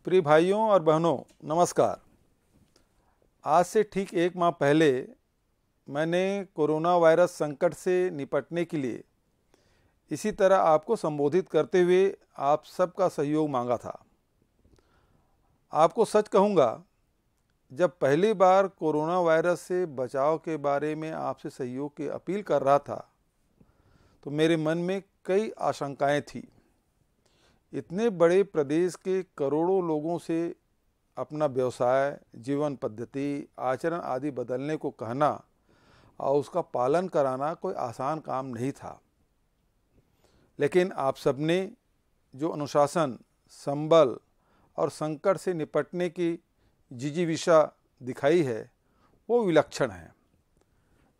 प्रिय भाइयों और बहनों, नमस्कार। आज से ठीक एक माह पहले मैंने कोरोना वायरस संकट से निपटने के लिए इसी तरह आपको संबोधित करते हुए आप सबका सहयोग मांगा था। आपको सच कहूँगा, जब पहली बार कोरोना वायरस से बचाव के बारे में आपसे सहयोग की अपील कर रहा था तो मेरे मन में कई आशंकाएं थी। इतने बड़े प्रदेश के करोड़ों लोगों से अपना व्यवसाय, जीवन पद्धति, आचरण आदि बदलने को कहना और उसका पालन कराना कोई आसान काम नहीं था। लेकिन आप सबने जो अनुशासन, संबल और संकट से निपटने की जिजीविषा दिखाई है वो विलक्षण है।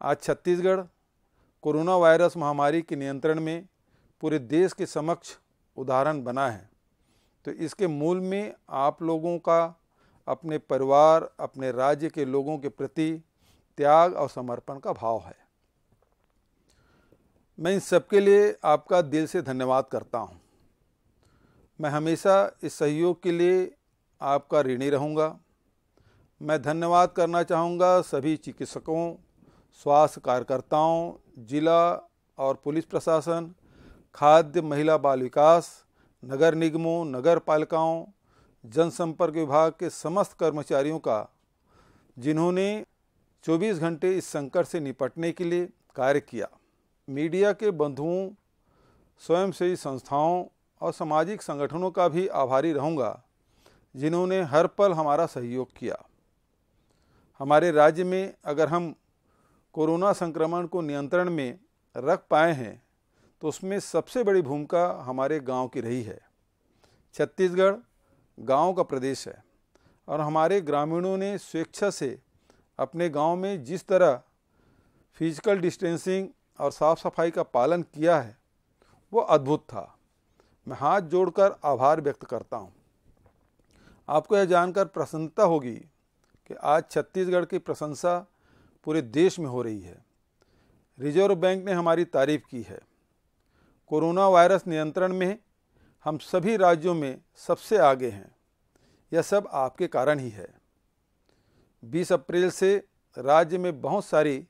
आज छत्तीसगढ़ कोरोना वायरस महामारी के नियंत्रण में पूरे देश के समक्ष उदाहरण बना है। तो इसके मूल में आप लोगों का अपने परिवार, अपने राज्य के लोगों के प्रति त्याग और समर्पण का भाव है। मैं इन सबके लिए आपका दिल से धन्यवाद करता हूं। मैं हमेशा इस सहयोग के लिए आपका ऋणी रहूंगा। मैं धन्यवाद करना चाहूँगा सभी चिकित्सकों, स्वास्थ्य कार्यकर्ताओं, जिला और पुलिस प्रशासन, खाद्य, महिला बाल विकास, नगर निगमों, नगर पालिकाओं, जनसंपर्क विभाग के समस्त कर्मचारियों का, जिन्होंने 24 घंटे इस संकट से निपटने के लिए कार्य किया। मीडिया के बंधुओं, स्वयंसेवी संस्थाओं और सामाजिक संगठनों का भी आभारी रहूँगा, जिन्होंने हर पल हमारा सहयोग किया। हमारे राज्य में अगर हम कोरोना संक्रमण को नियंत्रण में रख पाए हैं तो उसमें सबसे बड़ी भूमिका हमारे गांव की रही है। छत्तीसगढ़ गांव का प्रदेश है और हमारे ग्रामीणों ने स्वेच्छा से अपने गांव में जिस तरह फिजिकल डिस्टेंसिंग और साफ सफाई का पालन किया है वो अद्भुत था। मैं हाथ जोड़कर आभार व्यक्त करता हूं। आपको यह जानकर प्रसन्नता होगी कि आज छत्तीसगढ़ की प्रशंसा पूरे देश में हो रही है। रिजर्व बैंक ने हमारी तारीफ की है। कोरोना वायरस नियंत्रण में हम सभी राज्यों में सबसे आगे हैं। यह सब आपके कारण ही है। 20 अप्रैल से राज्य में बहुत सारी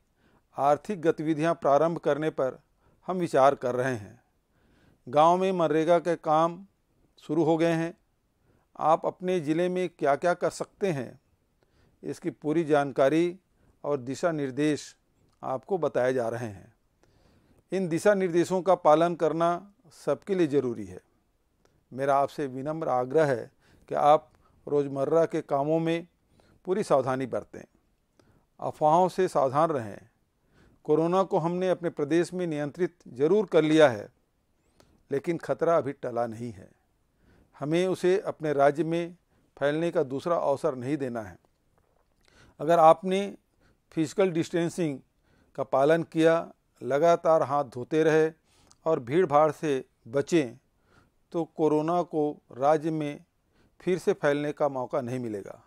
आर्थिक गतिविधियां प्रारंभ करने पर हम विचार कर रहे हैं। गांव में मनरेगा के काम शुरू हो गए हैं। आप अपने ज़िले में क्या क्या कर सकते हैं, इसकी पूरी जानकारी और दिशा निर्देश आपको बताए जा रहे हैं। इन दिशा निर्देशों का पालन करना सबके लिए ज़रूरी है। मेरा आपसे विनम्र आग्रह है कि आप रोज़मर्रा के कामों में पूरी सावधानी बरतें, अफवाहों से सावधान रहें। कोरोना को हमने अपने प्रदेश में नियंत्रित जरूर कर लिया है, लेकिन खतरा अभी टला नहीं है। हमें उसे अपने राज्य में फैलने का दूसरा अवसर नहीं देना है। अगर आपने फिजिकल डिस्टेंसिंग का पालन किया, लगातार हाथ धोते रहे और भीड़ भाड़ से बचें तो कोरोना को राज्य में फिर से फैलने का मौका नहीं मिलेगा।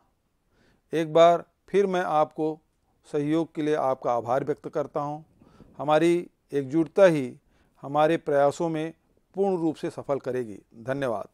एक बार फिर मैं आपको सहयोग के लिए आपका आभार व्यक्त करता हूं। हमारी एकजुटता ही हमारे प्रयासों में पूर्ण रूप से सफल करेगी। धन्यवाद।